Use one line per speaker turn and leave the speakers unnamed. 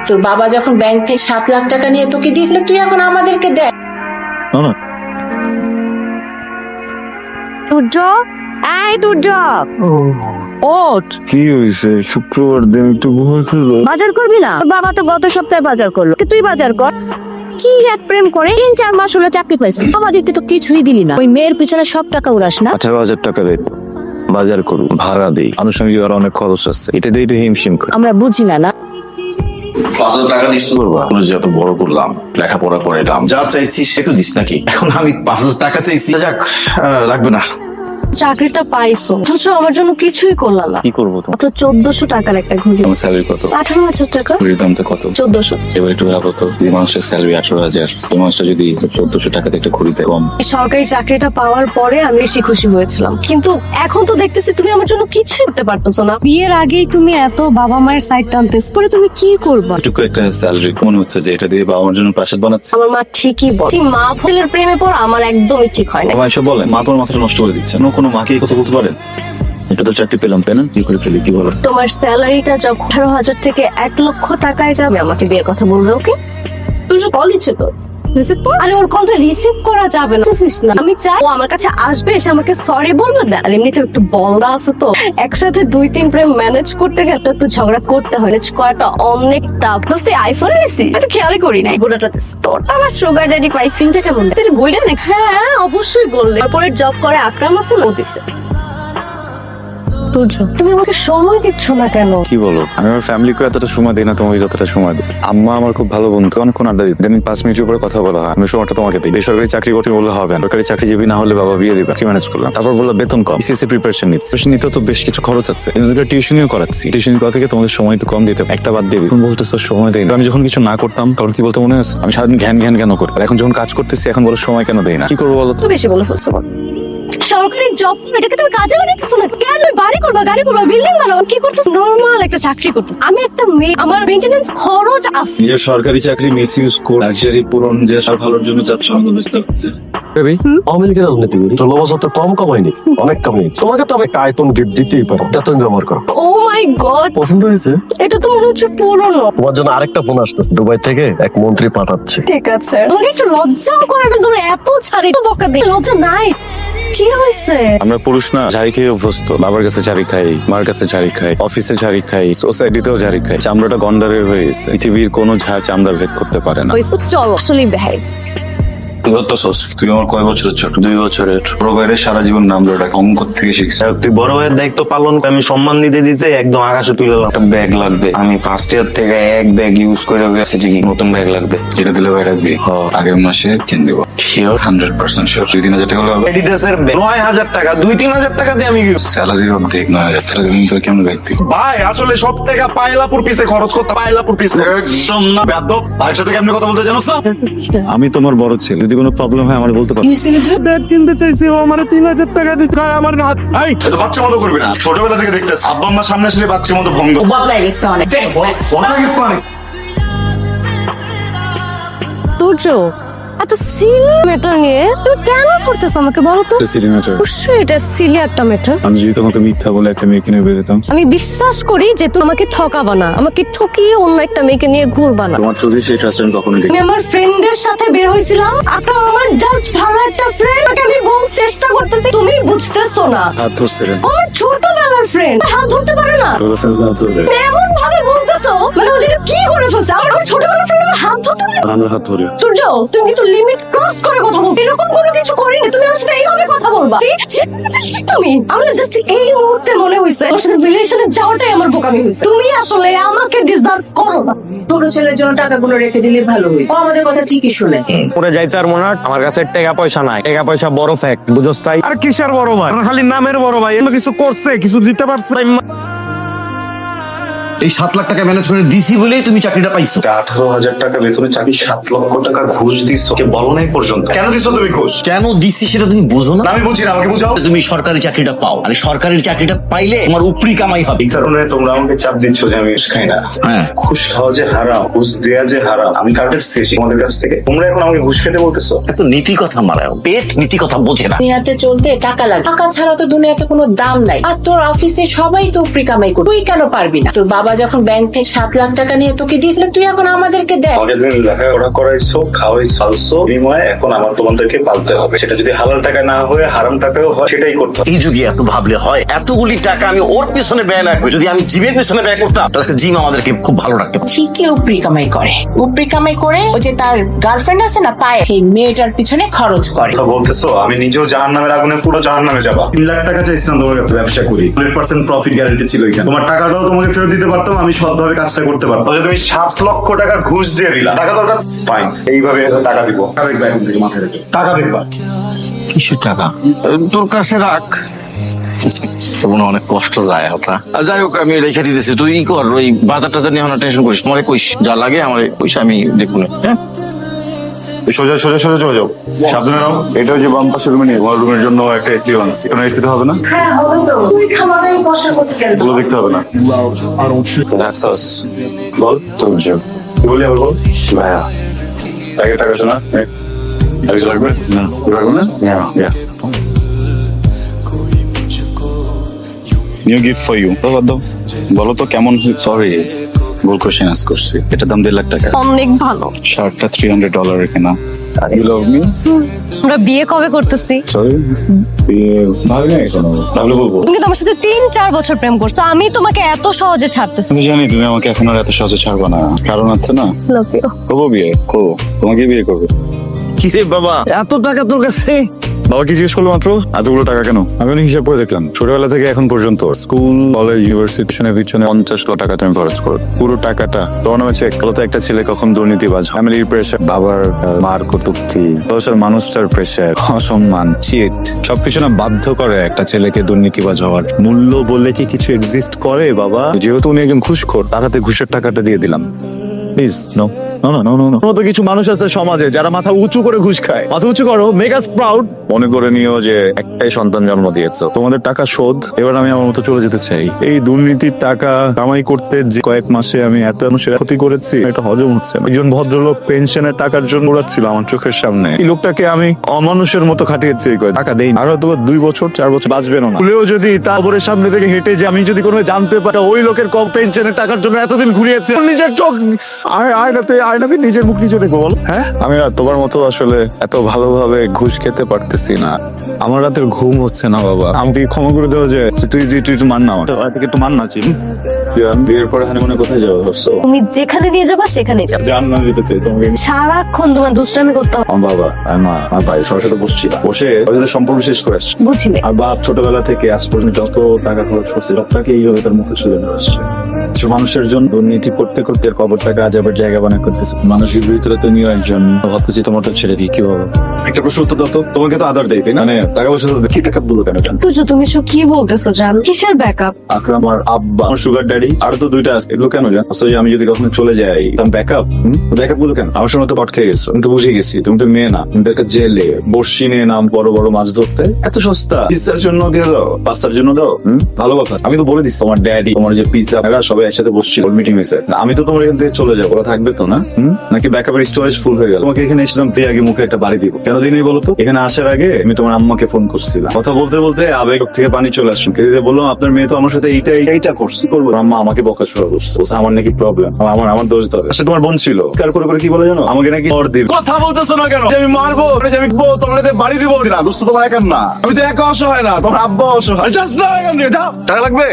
তোর বাবা যখন ব্যাংক থেকে 7 লাখ টাকা নিয়ে তোকে দিয়েছিল, তুই এখন আমাদেরকে দেখ।
কি হয়েছে? শুক্রবার দিন একটু ঘুরে ফেলবো।
বাজার করবি না? তোর বাবা তো গত সপ্তাহে বাজার করলো, তুই বাজার কর। কি এক প্রেম করে 3-4 মাস হলো চাকরি পাইছিস, আমাদেরকে তো কিছুই দিলি না। ওই মেয়ের পিছনে সব টাকা উড়াস না।
18,000 টাকা দেয়, বাজার করবো, ভাড়া দিই, আনুষঙ্গিক আর অনেক খরচ আছে, এটা দিয়ে একটু হিমশিম করি।
আমরা বুঝি না না
5,000 টাকা দিস তো করবা, যত বড় করলাম, লেখাপড়া করে এলাম, যা চাইছিস সে তো দিস নাকি? এখন আমি 5,000 টাকা চাইছি, যাক লাগবে না।
চাকরিটা পাইছো অথচ আমার জন্য কিছুই করলা না।
কি করবো?
মাত্র 1400 টাকার একটা ঘুড়ি।
তোমার স্যালারি কত?
18,000 টাকা।
ঘুরির দামটা কত?
1400।
এবার একটু ভাবো তো, এই মানুষের স্যালারি 18,000, এই মানুষটা যদি 1400 টাকাতে একটা ঘুরিতে কম।
সরকারি চাকরিটা পাওয়ার পরে আমি বেশি খুশি হয়েছিলাম, কিন্তু এখন তো দেখতেছি তুমি আমার জন্য কিছুই করতে পারতেছো না। বিয়ের আগেই তুমি এত বাবা মায়ের সাইড টানতেছ, পরে তুমি কি করবা?
এটুকু একটা স্যালারি মনে হচ্ছে যে এটা দিয়ে বাবা মার জন্য প্রাসাদ বানাচ্ছে।
আমার মা ঠিকই বলে, মা ছেলের প্রেমে পড়া আমার একদমই ঠিক হয় না।
বাবা এসব বলে, মা তোমার মাথাটা নষ্ট করে দিচ্ছে। কোনো মাকে এই কথা বলতে পারেন? এটা তো চাকরি পেলাম, তাই না? কি করে ফেলি, কি বলো?
তোমার স্যালারিটা যখন 18,000 থেকে 1 লক্ষ টাকায় যাবে, আমাকে বিয়ের কথা বলবে। ওকে, তুই যে কল দিচ্ছে তো রিসিভ কর। আরে ওর কলটা রিসিভ করা যাবে না, বুঝছিস না? আমি চাই ও আমার কাছে আসবে, এসে আমাকে সরি বলবে। আর এমনিতে একটু বলদা আছে তো, একসাথে 2-3 প্রেম ম্যানেজ করতে গেলে একটু ঝগড়া করতে হয়, ম্যানেজ করাটা অনেক টাফ। দোস্ত আইফোন নিছি, আমি তো খেয়ালই করি নাই। গোটাটা তোর আমার সুগার ড্যাডি প্রাইসিংটা কেমন? গোল্ডেন না? হ্যাঁ অবশ্যই গোল্ডেন। কর্পোরেট জব করে আকরাম আছে, ও দিছে। তুমি আমাকে সময় দিচ্ছ না কেন?
কি বলো? আমি আমার ফ্যামিলিকে এতটা সময় দিই না, তোমাকে যতটা সময় দিই। আম্মা আমার খুব ভালো বন্ধু, অনেকক্ষণ আড্ডা দিই, আমি 5 মিনিটের উপরে কথা বলা হয়। আমি সময়টা তোমাকে দিই। বেসরকারি চাকরি করতে বললে হবে না, সরকারি চাকরিজীবী না হলে বাবা বিয়ে দিবে, কি ম্যানেজ করলাম। তারপর বললো বেতন কম, বিসিএসসি প্রিপারেশন নিতে তো বেশ কিছু খরচ আছে, টিউশনিও করাচ্ছি। টিউশন করা থেকে তোমাদের সময় একটু কম দিতে, একটা বাদ দিয়ে তুমি বলতেছো সময় দেই না। আমি যখন কিছু না করতাম তখন কি বলতে মনে আছে? আমি সারাদিন ঘ্যান কেন করি, আর এখন যখন কাজ করতেছি এখন বলো সময় কেন দেই না। কি করবো বলো?
তো বেশি বলে ফেলছো। সরকারি জব এটাকে তুমি কাজে লাগাইতেছো না কেন? বাড়ি করবা, গাড়ি করবা, বিল্ডিং বানাবো, কি করতেছো? নরমাল একটা চাকরি করতেছো। আমি একটা মেয়ে, আমার মেইনটেনেন্স খরচ আছে।
নিজের সরকারি চাকরি মিসইউজ করে লাক্সারি পূরণ যে সব ভালোর জন্য চাচ্ছ, আমাকে বুঝতে পারছি।
আওয়ামী লীগের রাজনীতি করি, তোর বাবা তো কম কামাইনি, অনেক কামাই। তোমাকে তো আমি একটা আইফোন গিফট দিতেই পারো, এটা তুমি ব্যবহার করো।
ও মাই গড,
পছন্দ হয়েছে?
এটা তো মনে হচ্ছে পুরনো।
তোমার জন্য আরেকটা ফোন আসতেছে, দুবাই থেকে এক মন্ত্রী পাঠাচ্ছে।
ঠিক আছে, তোমার একটু লজ্জাও করে না? তোর এত ছাড়ি তো বকা দিই, লজ্জা নাই? কি হয়েছে?
আমরা পুরুষ না, ঝাড়ি খেয়ে অভ্যস্ত। বাবার কাছে ঝাড়ি খাই, মার কাছে ঝাড়ি খাই, অফিসে ঝাড়ি খাই, সোসাইটিতেও ঝাড়ি খাই। চামড়াটা গন্ডারের হয়ে গেছে। পৃথিবীর কোনো ঝাড় চামড়া ভেদ করতে পারে না।
চল আসলে বেহাই।
তুই আমার কয় বছরের ছোট? 2 বছরের। বড় ভাইয়ের সারা জীবন নাম ধরে ডাক, অঙ্ক থেকে শিখছি।
তুই বড় ভাইয়ের দায়িত্ব পালন করে আমি সম্মান দিতে দিতে একদম আকাশে তুলে দিলাম। একটা ব্যাগ লাগবে, আমি ফার্স্ট ইয়ার থেকে এক ব্যাগ ইউজ করে গেছি, ঠিকই নতুন ব্যাগ লাগবে।
এটা দিলে ভাই রাখবি? আগের মাসে কিনে দেবো।
শিওর?
100% শিওর। 2-3 হাজার টাকা হলে হবে।
এডিডাসের 9,000 টাকা, 2-3 হাজার টাকা দিয়ে আমি
স্যালারির অর্ধেক 9,000 টাকা দিন, তোর কেমন ব্যক্তি?
ভাই আসলে সব টাকা পায়লাপুর পিছে খরচ করতে, পায়লাপুর পিছে একদম না। বেয়াদব, ভাইয়ের সাথে কেমনে কথা বলতে জানোস না?
আমি তোমার বড় ছেলে, যদি কোনো প্রবলেম হয় আমার বলতে পারো।
ব্যাগ কিনতে চাইছি, ও আমার 3,000 টাকা দিতে, আমার না।
এই এটা বাচ্চা মতো করবি না, ছোটবেলা থেকে দেখতেছ আব্বা আম্মার সামনে আসলে বাচ্চা মতো ভঙ্গ।
বদলাই গেছে অনেক।
তুর্য, এত সিলি ম্যাটার নিয়ে তুমি কেন করতেছো আমাকে বলো তো? অবশ্যই এটা সিলি একটা ম্যাটার।
আমি যদি তোমাকে মিথ্যা বলে একটা মেয়ে কিনে বেঁধে দিতাম।
আমি বিশ্বাস করি যে তুমি আমাকে ঠকাবা না, আমাকে ঠকিয়ে অন্য একটা মেয়েকে নিয়ে ঘুরবা না।
তোমার চোখে সেই ট্রাস্ট আমি কখনো দেখি।
আমি আমার ফ্রেন্ডের সাথে বের হইছিলাম, আপনি আমার জাস্ট ভালো একটা ফ্রেন্ড, আমি বল চেষ্টা করতেছি, তুমি বুঝতেছো না।
হাত ধরছিলেন,
আমার ছোটবেলার ফ্রেন্ড, হাত ধরতে পারে না?
হাত ধরে
এমন ভাবে বলতেছো, মানে ও যেন কি করে ফেলছে। আমার ছোটবেলার ফ্রেন্ড আমার হাত ধরতে পারে না?
আমরা হাত ধরে।
সূর্য, তুমি কিন্তু লিমিট ক্রস করে কথা বলতে, এরকম কোনো কিছু করিনি। তুমি আমার সাথে এইভাবে কথা বলবা? তুমি আমার জাস্ট এই মুহূর্তে মনে হইছে ওর সাথে রিলেশনে যাওয়াটাই আমার বোকামি হইছে। তুমি আসলে আমাকে ডিজার্ভ করো না।
ছোট ছেলের জন্য টাকাগুলো রেখে দিলে ভালো হয়। ও আমাদের কথা ঠিকই শুনে।
পরে যাইতে আর মনে হয় আমার কাছে টাকা পয়সা নাই, টাকা পয়সা বড় ফ্যাক্ট, বুঝছ তাই?
আর কিসের বড় ভাই? খালি নামের বড় ভাই, এমন কিছু করছে, কিছু দিতে পারছে?
এই 7 লাখ টাকা ম্যানেজ করে দিছি বলেই তুমি চাকরিটা পাইছো।
18,000 টাকা বেতনে চাকরি, 7 লক্ষ টাকা ঘুষ দিছো, কে বলো নাই পর্যন্ত।
কেন দিছো তুমি ঘুষ? কেন দিছি সেটা তুমি বুঝো না? আমি বুঝি না, আমাকে বুঝাও। তুমি সরকারি চাকরিটা পাও, আর সরকারি চাকরিটা পাইলে তোমার উপরি কামাই হবে।
এই কারণে তোমরা আমাকে চাপ দিচ্ছ যে আমি ঘুষ খাই না।
হ্যাঁ,
ঘুষ খাওয়া যে হারাম, ঘুষ দেয়া যে হারাম, আমি কার কাছ থেকে তোমাদের কাছ থেকে? তোমরা এখন আমাকে ঘুষ খেতে বলতেছো?
এত নীতি কথা মারাও, পেট নীতি কথা বোঝে না।
দুনিয়াতে চলতে টাকা লাগে, টাকা ছাড়া তো দুনিয়াতে কোনো দাম নাই। আর তোর অফিসে সবাই তো ফ্রি কামাই করে, তুই কেন পারবি না? তোর বাবা বাবা যখন ব্যাংক থেকে 7 লাখ টাকা নিয়ে তোকে দিয়েছিল, তুই এখন আমাদেরকে দেখ।
আমাকে তুমি লেখাপড়া করাইছো, খাওয়াইছো, পালছো, বিনিময়ে এখন আমার তোমাদেরকে পালতে হবে। সেটা যদি হালাল টাকা না হয়ে হারাম টাকাও হয়, সেটাই করতে হবে।
এই যুগে এত ভাবলে হয়? এতগুলি টাকা আমি ওর পিছনে ব্যয় না করে যদি আমি জিমের পিছনে ব্যয় করতাম, তাহলে জিম আমাদেরকে খুব ভালো রাখতে পারত।
ঠিকই উপরি কামাই করে, উপরি কামাই করে ওই যে তার গার্লফ্রেন্ড আছে না পায়ে, সেই মেয়েটার পিছনে খরচ করে।
কথা বলতেছো, আমি নিজেও জাহান্নামের আগুনে পুরো জাহান্নামে যাবা। 3 লাখ টাকা চাইছিলাম তোমার কাছে ব্যবসা করি, 100% প্রফিট গ্যারান্টি ছিল এখানে। তোমার টাকাটাও তোমাকে ফেরত দিতে পারতাম, আমি সৎভাবে কাজটা করতে পারতাম। অথচ তুমি 7 লক্ষ টাকা ঘুষ দিয়ে দিলা। টাকা দরকার, ফাইন, এইভাবে টাকা দিব। টাকা দেখবা এখন থেকে, মাথায় রেখে টাকা দেখবা।
কিসের টাকা? তোর কাছে রাখ। তোমার অনেক কষ্ট যায় ওটা। যাই হোক, আমি রেখে দিতেছি, তুই ই কর, ওই বাজার টাজার নিয়ে টেনশন করিস। তোমার কইস যা লাগে আমার কইস, আমি দেখুন। হ্যাঁ,
সোজা সোজা সোজা চলে যাও, সাবধানে নাও। এটা যে বাম পাশের রুমে নেই, আমার রুমের জন্য একটা এসি আনছি। কোনো এসিতে হবে না,
হ্যাঁ হবে তো, তুই খামারে কষ্ট করতে গেল।
এগুলো দেখতে হবে না। বল তোর জন্য কি বলি, আবার বল।
ভাইয়া
টাকা টাকা শোনা, আর কিছু লাগবে না? লাগবে না? New gift for you. বলো তো কেমন? সরি, ভুল কোশ্চেন আস্ক করছি। এটা দাম 1.5 লাখ টাকা।
অনেক ভালো।
শার্টটা $300 কেনা। You love me.
আমরা বিয়ে কবে করতেছি?
সরি, ভালো না এখনো, তাহলে বলবো।
তুমি কিন্তু আমার সাথে 3-4 বছর প্রেম করছো, আমি তোমাকে এত সহজে ছাড়তেছি?
আমি জানি তুমি আমাকে এখন আর এত সহজে ছাড়বে না, কারণ আছে না।
Love you.
করবো বিয়ে, করবো, তোমাকে বিয়ে করবে।
কি রে বাবা, এত টাকা তোর কাছে? বাবা কি জিজ্ঞেস করলো মাত্র, এতগুলো টাকা কেন? আমি অনেক হিসাব করে দেখলাম, ছোটবেলা থেকে এখন পর্যন্ত স্কুল, কলেজ, ইউনিভার্সিটি পিছনে 50 লাখ টাকা তুমি খরচ করো। পুরো টাকাটা তোমার নামে চেক। তো একটা ছেলে কখন দুর্নীতিবাজ, ফ্যামিলির প্রেশার, বাবার মার কটূক্তি, দশের মানুষটার প্রেশার, অসম্মান, চিট, সবকিছু না বাধ্য করে একটা ছেলেকে দুর্নীতিবাজ হওয়ার। মূল্য বললে কি কিছু এক্সিস্ট করে বাবা? যেহেতু উনি একজন ঘুষখোর, তার হাতে ঘুষের টাকাটা দিয়ে দিলাম। Please no. মতো কিছু মানুষ আছে সমাজে যারা মাথা উঁচু করে ঘুষ খায়। মাথা উঁচু করো, মেক আস প্রাউড। মনে করে নিও যে একটাই সন্তান জন্ম দিয়েছো, তোমাদের টাকা শোধ। এবার আমি আমার মতো চলে যেতে চাই। এই দুর্নীতির টাকা কামাই করতে যে কয়েক মাসে আমি এত মানুষের ক্ষতি করেছি, এটা হজম হচ্ছে না। একজন ভদ্রলোক পেনশনের টাকার জন্য উড়াচ্ছিল আমার চোখের সামনে। এই লোকটাকে আমি অমানুষের মতো খাটিয়েছি, টাকা দেই। আর হয়তো 2 বছর 4 বছর বাঁচবেন না। ভুলেও যদি তারপরে সামনে থেকে হেঁটে যে আমি যদি কোনো জানতে পারি ওই লোকের কম পেনশনের টাকার জন্য এতদিন ঘুরিয়েছে, নিজের চোখ আয়নাতে নিজের মুখ নিজে দেখবো, বল। হ্যাঁ, আমি না তোমার মতো আসলে এত ভালোভাবে ঘুষ খেতে পারতেছি না। আমার রাতের ঘুম হচ্ছে না বাবা। আমাকে ক্ষমা করে দেওয়া যে তুই একটু মান না, আমার একটু মান না। চিন বিয়ের পরে হানিমুনে কোথায় যাবো ভাবছো?
তুমি যেখানে নিয়ে যাবা সেখানেই যাবো।
জান না দিতে চাই তোমাকে।
সারাক্ষণ তোমার দুষ্টামি করতে হবে।
আমার বাবা আর মা, আমার ভাই সবার সাথে বসছিলাম, বসে ওর সাথে সম্পর্ক শেষ করে আসছি।
বুঝিনি।
আর বাপ ছোটবেলা থেকে আজ পর্যন্ত যত টাকা খরচ করছে সবটাকে এইভাবে তার মুখে ছুড়ে নিয়ে আসছে। কিছু মানুষের জন্য দুর্নীতি করতে করতে কবরটাকে আজাবের জায়গা বানিয়ে করতেছে। মানুষের ভিতরে তুমিও একজন। ভাবতেছি তোমারটা ছেড়ে দিই, কি হবে? একটা প্রশ্ন উত্তর দাও তো, তোমাকে তো আদার দেয় তাই না? মানে টাকা পয়সা কি টাকা বলবো কেন?
তুজো, তুমি সব কি বলতেছো জান? কিসের ব্যাকআপ?
আকরাম আর আব্বা, আমার সুগার ড্যাডি, আর তো 2টা আছে। এগুলো কেন জানো? যে আমি যদি কখনো চলে যাই, ব্যাকআপ গুলো কেন? আমার সময় তো পট খেয়ে গেছো, তুমি তো বুঝে গেছি তুমি তো মেয়ে না। তুমি তো একটা জেলে বর্ষি নিয়ে নাম, বড় বড় মাছ ধরতে। এত সস্তা পিৎজার জন্য দিয়ে দাও, পাস্তার জন্য দাও। ভালো কথা। আমি তো বলে দিচ্ছি তোমার ড্যাডি, তোমার যে পিৎজা, এরা সবাই একসাথে বসছিল, মিটিং হয়েছে। আমি তো তোমার এখান থেকে চলে যাবো, ওরা থাকবে তো না? নাকি ব্যাকআপের স্টোরেজ ফুল হয়ে গেল? তোমাকে এখানে এসেছিলাম দিয়ে আগে মুখে একটা বাড়ি দিব। কেন দিনই বলো তো? এখানে আসার আগে আমি তোমার আম্মাকে ফোন করছিলাম, কথা বলতে বলতে আবেগ থেকে পানি চলে আসছে। বললাম আপনার মেয়ে তো আমার সাথে এইটা করছে, করবো। আম্মা আমাকে বকাশোনা করছে, আমার নাকি প্রবলেম, আমার দোষ ধরে। আসলে তোমার বোন ছিল, কার করে কি বলে জানো? আমাকে নাকি অর দিবে। কথা বলতেছো না কেন? আমি মারবো, আমি তোমার বাড়ি দিব না। দোস্ত তোমার একা না, আমি তো একা অসহায় না, তোমার আব্বা অসহায়। জাস্ট না, এখান দিয়ে যাও। টাকা লাগবে?